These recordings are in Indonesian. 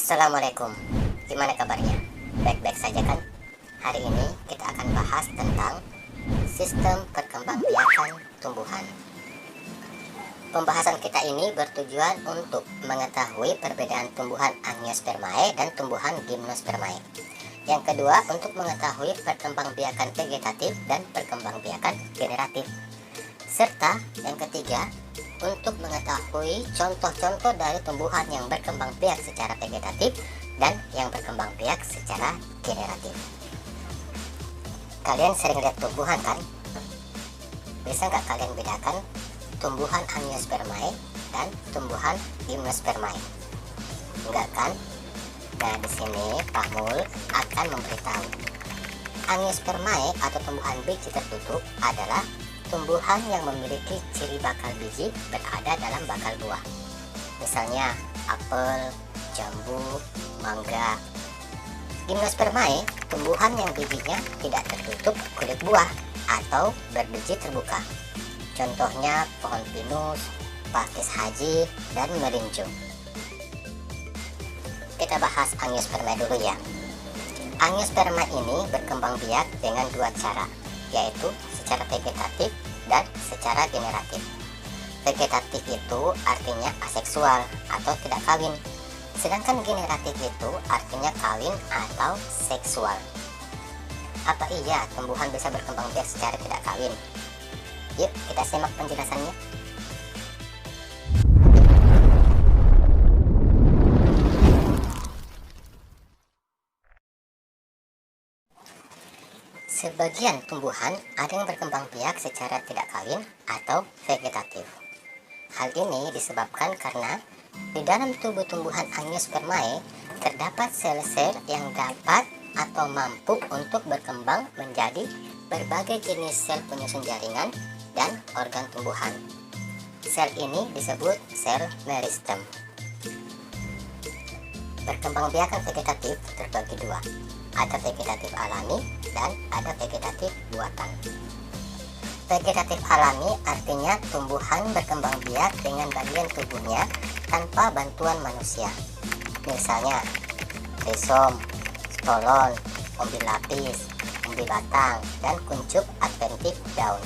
Assalamualaikum, gimana kabarnya? Baik-baik saja kan? Hari ini kita akan bahas tentang sistem perkembangbiakan tumbuhan. Pembahasan kita ini bertujuan untuk mengetahui perbedaan tumbuhan Angiospermae dan tumbuhan Gymnospermae. Yang kedua, untuk mengetahui perkembangbiakan vegetatif dan perkembangbiakan generatif. Serta yang ketiga, untuk mengetahui contoh-contoh dari tumbuhan yang berkembang biak secara vegetatif dan yang berkembang biak secara generatif. Kalian sering lihat tumbuhan kan? Bisa nggak kalian bedakan tumbuhan Angiospermae dan tumbuhan Gymnospermae? Enggak kan? Nah, di sini Pak Mul akan memberitahu. Angiospermae atau tumbuhan biji tertutup adalah tumbuhan yang memiliki ciri bakal biji berada dalam bakal buah. Misalnya apel, jambu, mangga. Gymnospermae, tumbuhan yang bijinya tidak tertutup kulit buah atau berbiji terbuka. Contohnya pohon pinus, pakis haji, dan merinjung. Kita bahas Angiospermae dulu ya. Angiospermae ini berkembang biak dengan dua cara, yaitu secara vegetatif dan secara generatif. Vegetatif itu artinya aseksual atau tidak kawin, sedangkan generatif itu artinya kawin atau seksual. Apa iya tumbuhan bisa berkembang biak secara tidak kawin? Yuk kita simak penjelasannya. Sebagian tumbuhan ada yang berkembang biak secara tidak kawin atau vegetatif. Hal ini disebabkan karena di dalam tubuh tumbuhan Angiospermae terdapat sel-sel yang dapat atau mampu untuk berkembang menjadi berbagai jenis sel penyusun jaringan dan organ tumbuhan. Sel ini disebut sel meristem. Perkembangbiakan vegetatif terbagi dua. Ada vegetatif alami dan ada vegetatif buatan. Vegetatif alami artinya tumbuhan berkembang biak dengan bagian tubuhnya tanpa bantuan manusia. Misalnya risom, stolon, umbi lapis, umbi batang, dan kuncup adventif daun.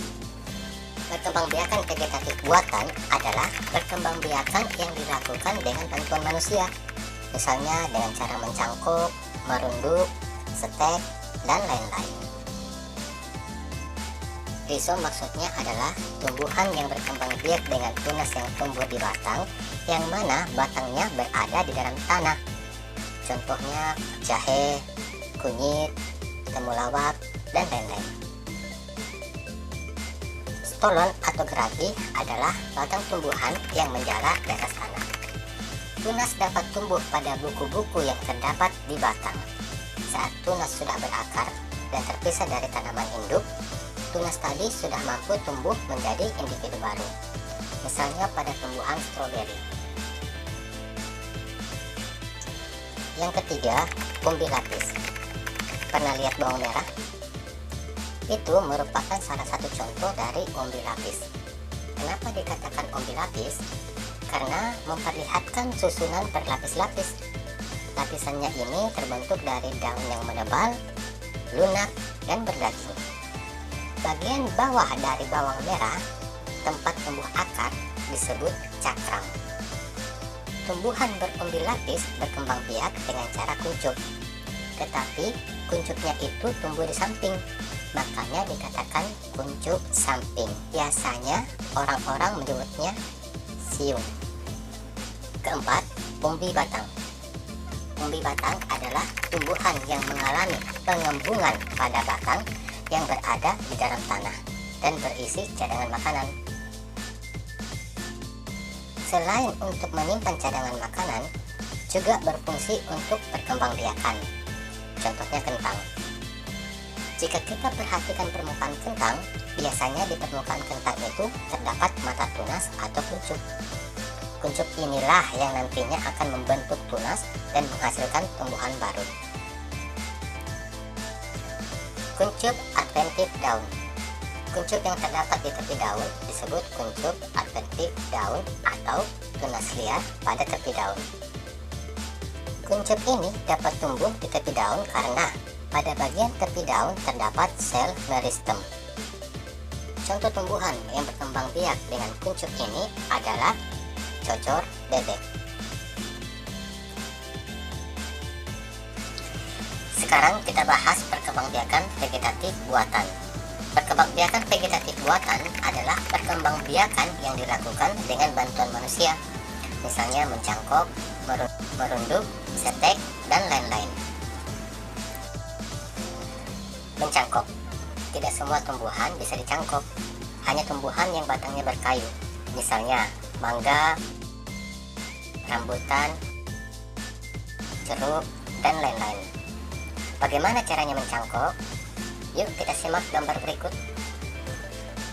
Perkembangbiakan vegetatif buatan adalah perkembangbiakan yang dilakukan dengan bantuan manusia. Misalnya dengan cara mencangkup, merunduk, setek, dan lain-lain. Rizom maksudnya adalah tumbuhan yang berkembang biak dengan tunas yang tumbuh di batang, yang mana batangnya berada di dalam tanah. Contohnya jahe, kunyit, temulawak, dan lain-lain. Stolon atau geragi adalah batang tumbuhan yang menjalar di atas tanah. Tunas dapat tumbuh pada buku-buku yang terdapat di batang. Saat tunas sudah berakar dan terpisah dari tanaman induk, tunas tadi sudah mampu tumbuh menjadi individu baru. Misalnya pada tumbuhan stroberi. Yang ketiga, umbi lapis. Pernah lihat bawang merah? Itu merupakan salah satu contoh dari umbi lapis. Kenapa dikatakan umbi lapis? Karena memperlihatkan susunan berlapis-lapis. Lapisannya ini terbentuk dari daun yang menebal, lunak, dan berdaging. Bagian bawah dari bawang merah, tempat tumbuh akar, disebut cakram. Tumbuhan berumbi lapis berkembang biak dengan cara kuncup. Tetapi kuncupnya itu tumbuh di samping, makanya dikatakan kuncup samping. Biasanya orang-orang menyebutnya siung. Keempat, umbi batang. Umbi batang adalah tumbuhan yang mengalami pengembungan pada batang yang berada di dalam tanah dan berisi cadangan makanan. Selain untuk menyimpan cadangan makanan, juga berfungsi untuk perkembangbiakan. Contohnya kentang. Jika kita perhatikan permukaan kentang, biasanya di permukaan kentang itu terdapat mata tunas atau kuncup. Kuncup inilah yang nantinya akan membentuk tunas dan menghasilkan tumbuhan baru. Kuncup adventif daun. Kuncup yang terdapat di tepi daun disebut kuncup adventif daun atau tunas liar pada tepi daun. Kuncup ini dapat tumbuh di tepi daun karena pada bagian tepi daun terdapat sel meristem. Contoh tumbuhan yang berkembang biak dengan kuncup ini adalah cocor bebek. Sekarang kita bahas perkembangbiakan vegetatif buatan. Perkembangbiakan vegetatif buatan adalah perkembangbiakan yang dilakukan dengan bantuan manusia, misalnya mencangkok, merunduk, setek, dan lain-lain. Mencangkok. Tidak semua tumbuhan bisa dicangkok, hanya tumbuhan yang batangnya berkayu, misalnya mangga, rambutan, jeruk, dan lain-lain. Bagaimana caranya mencangkok? Yuk kita simak gambar berikut.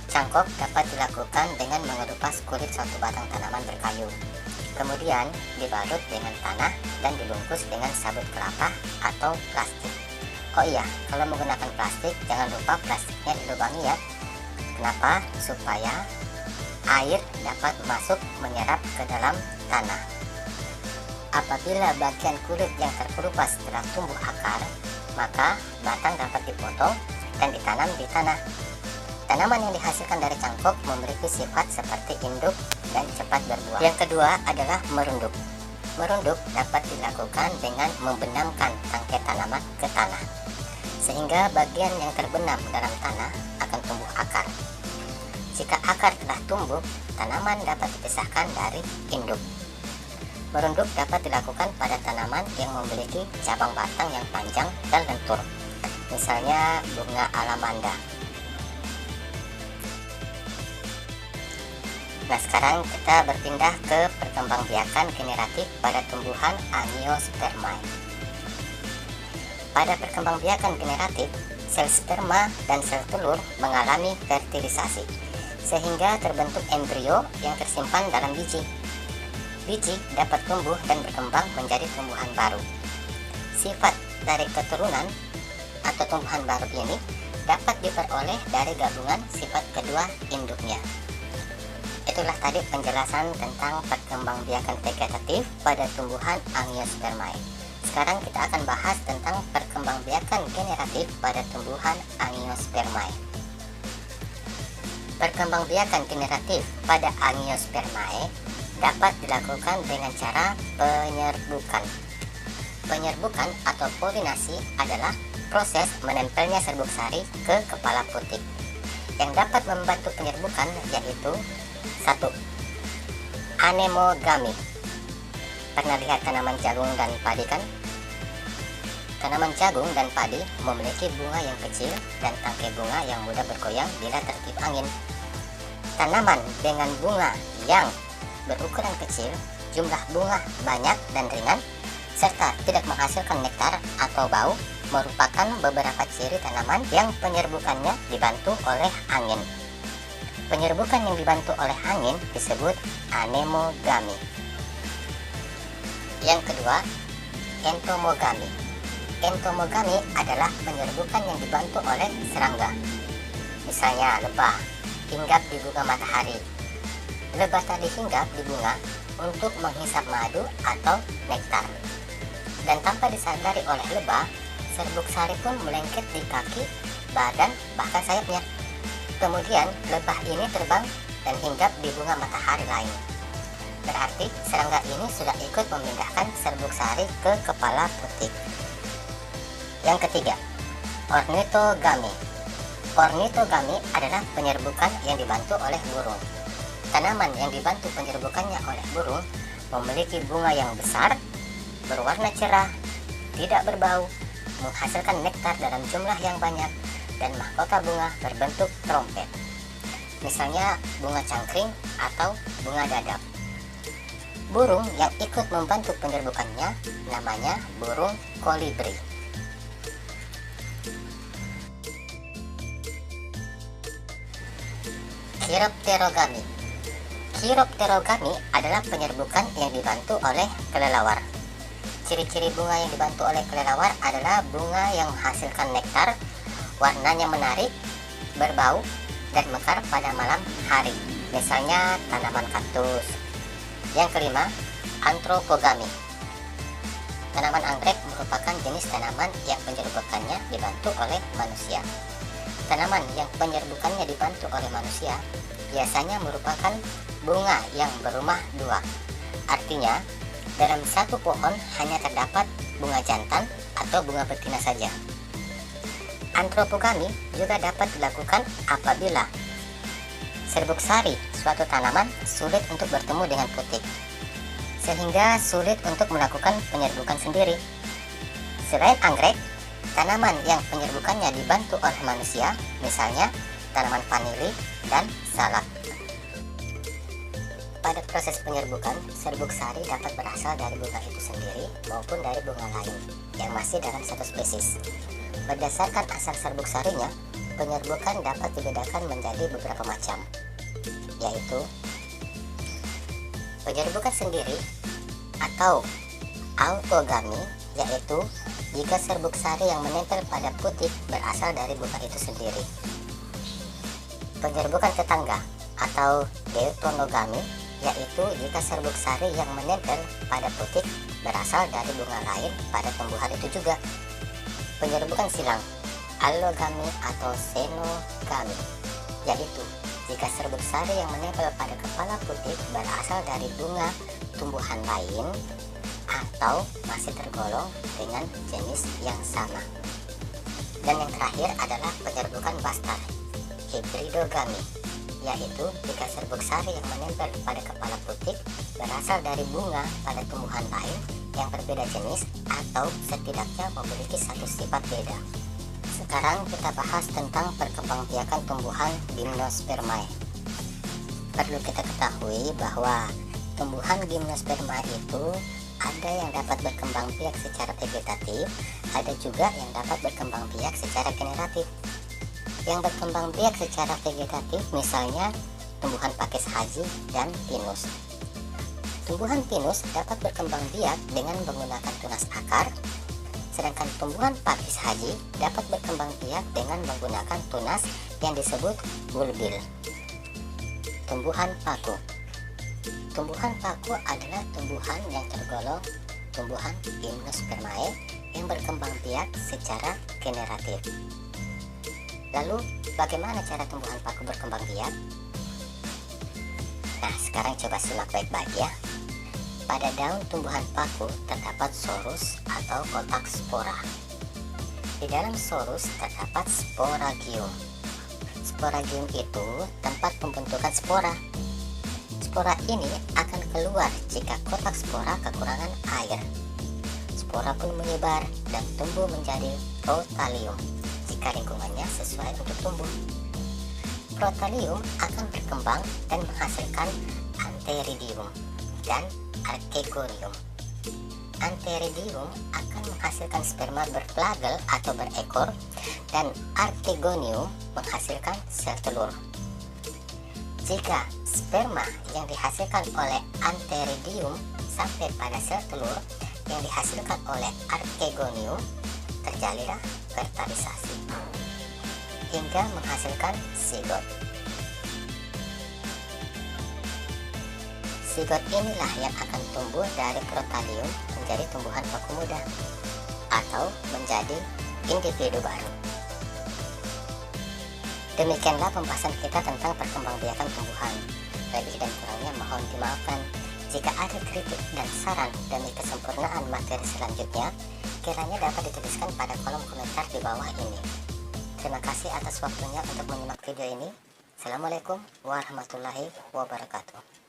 Cangkok dapat dilakukan dengan mengelupas kulit suatu batang tanaman berkayu, kemudian dibalut dengan tanah dan dibungkus dengan sabut kelapa atau plastik. Oh iya, kalau menggunakan plastik, jangan lupa plastiknya dilubangi ya. Kenapa? Supaya air dapat masuk menyerap ke dalam tanah. Apabila bagian kulit yang terkelupas telah tumbuh akar, maka batang dapat dipotong dan ditanam di tanah. Tanaman yang dihasilkan dari cangkok memiliki sifat seperti induk dan cepat berbuah. Yang kedua adalah merunduk. Merunduk dapat dilakukan dengan membenamkan tangkai tanaman ke tanah, sehingga bagian yang terbenam dalam tanah akan tumbuh akar. Jika akar telah tumbuh, tanaman dapat dipisahkan dari induk. Merunduk dapat dilakukan pada tanaman yang memiliki cabang batang yang panjang dan lentur, misalnya bunga alamanda. Nah, sekarang kita berpindah ke perkembangbiakan generatif pada tumbuhan Angiospermae. Pada perkembangbiakan generatif, sel sperma dan sel telur mengalami fertilisasi, sehingga terbentuk embrio yang tersimpan dalam biji. Biji dapat tumbuh dan berkembang menjadi tumbuhan baru. Sifat dari keturunan atau tumbuhan baru ini dapat diperoleh dari gabungan sifat kedua induknya. Itulah tadi penjelasan tentang perkembangbiakan vegetatif pada tumbuhan Angiospermae. Sekarang kita akan bahas tentang perkembangbiakan generatif pada tumbuhan Angiospermae. Perkembangbiakan generatif pada Angiospermae dapat dilakukan dengan cara penyerbukan. Penyerbukan atau polinasi adalah proses menempelnya serbuk sari ke kepala putik. Yang dapat membantu penyerbukan yaitu 1. Anemogami. Pernah lihat tanaman jagung dan padi kan? Tanaman jagung dan padi memiliki bunga yang kecil dan tangkai bunga yang mudah bergoyang bila tertiup angin. Tanaman dengan bunga yang berukuran kecil, jumlah bunga banyak dan ringan, serta tidak menghasilkan nektar atau bau merupakan beberapa ciri tanaman yang penyerbukannya dibantu oleh angin. Penyerbukan yang dibantu oleh angin disebut anemogami. Yang kedua, entomogami. Entomogami adalah penyerbukan yang dibantu oleh serangga. Misalnya lebah hinggap di bunga matahari. Lebah tadi hinggap di bunga untuk menghisap madu atau nektar. Dan tanpa disadari oleh lebah, serbuk sari pun melengket di kaki, badan, bahkan sayapnya. Kemudian lebah ini terbang dan hinggap di bunga matahari lain. Berarti serangga ini sudah ikut memindahkan serbuk sari ke kepala putik. Yang ketiga, ornitogami. Ornitogami adalah penyerbukan yang dibantu oleh burung. Tanaman yang dibantu penyerbukannya oleh burung memiliki bunga yang besar, berwarna cerah, tidak berbau, menghasilkan nektar dalam jumlah yang banyak, dan mahkota bunga berbentuk trompet. Misalnya bunga cangkring atau bunga dadap. Burung yang ikut membantu penyerbukannya namanya burung kolibri. Chiropterogami. Chiropterogami adalah penyerbukan yang dibantu oleh kelelawar. Ciri-ciri bunga yang dibantu oleh kelelawar adalah bunga yang menghasilkan nektar, warnanya menarik, berbau, dan mekar pada malam hari. Misalnya tanaman kaktus. Yang kelima, antropogami. Tanaman anggrek merupakan jenis tanaman yang penyerbukannya dibantu oleh manusia. Tanaman yang penyerbukannya dibantu oleh manusia biasanya merupakan bunga yang berumah dua. Artinya, dalam satu pohon hanya terdapat bunga jantan atau bunga betina saja. Antropogami juga dapat dilakukan apabila serbuk sari suatu tanaman sulit untuk bertemu dengan putik, sehingga sulit untuk melakukan penyerbukan sendiri. Selain anggrek, tanaman yang penyerbukannya dibantu oleh manusia, misalnya tanaman vanili dan salak. Pada proses penyerbukan, serbuk sari dapat berasal dari bunga itu sendiri maupun dari bunga lain yang masih dalam satu spesies. Berdasarkan asal serbuk sarinya, penyerbukan dapat dibedakan menjadi beberapa macam, yaitu penyerbukan sendiri atau autogami, yaitu jika serbuk sari yang menempel pada putik berasal dari bunga itu sendiri. Penyerbukan tetangga atau deutonogami, yaitu jika serbuk sari yang menempel pada putik berasal dari bunga lain pada tumbuhan itu juga. Penyerbukan silang, allogami atau xenogami, yaitu jika serbuk sari yang menempel pada kepala putik berasal dari bunga tumbuhan lain atau masih tergolong dengan jenis yang sama. Dan yang terakhir adalah penyerbukan bastar, hibridogami, yaitu jika serbuk sari yang menempel pada kepala putik berasal dari bunga pada tumbuhan lain yang berbeda jenis atau setidaknya memiliki satu sifat beda. Sekarang kita bahas tentang perkembangbiakan tumbuhan Gymnospermae. Perlu kita ketahui bahwa tumbuhan Gymnospermae itu ada yang dapat berkembang biak secara vegetatif, ada juga yang dapat berkembang biak secara generatif. Yang berkembang biak secara vegetatif misalnya tumbuhan pakis haji dan pinus. Tumbuhan pinus dapat berkembang biak dengan menggunakan tunas akar, sedangkan tumbuhan pakis haji dapat berkembang biak dengan menggunakan tunas yang disebut bulbil. Tumbuhan paku. Tumbuhan paku adalah tumbuhan yang tergolong tumbuhan Gymnospermae yang berkembang biak secara generatif. Lalu, bagaimana cara tumbuhan paku berkembang biak? Nah, sekarang coba simak baik-baik ya. Pada daun tumbuhan paku terdapat sorus atau kotak spora. Di dalam sorus terdapat sporagium. Sporagium itu tempat pembentukan spora. Spora ini akan keluar jika kotak spora kekurangan air. Spora pun menyebar dan tumbuh menjadi protalium jika lingkungannya sesuai untuk tumbuh. Protalium akan berkembang dan menghasilkan antheridium dan archegonium. Antheridium akan menghasilkan sperma berflagel atau berekor, dan archegonium menghasilkan sel telur. Jika sperma yang dihasilkan oleh antheridium sampai pada sel telur yang dihasilkan oleh archegonium, terjadilah fertilisasi hingga menghasilkan zigot. Zigot inilah yang akan tumbuh dari protalium menjadi tumbuhan paku muda atau menjadi individu baru. Demikianlah pembahasan kita tentang perkembangbiakan tumbuhan. Lebih dan kurangnya mohon dimaafkan. Jika ada kritik dan saran demi kesempurnaan materi selanjutnya, kiranya dapat dituliskan pada kolom komentar di bawah ini. Terima kasih atas waktunya untuk menyimak video ini. Assalamualaikum warahmatullahi wabarakatuh.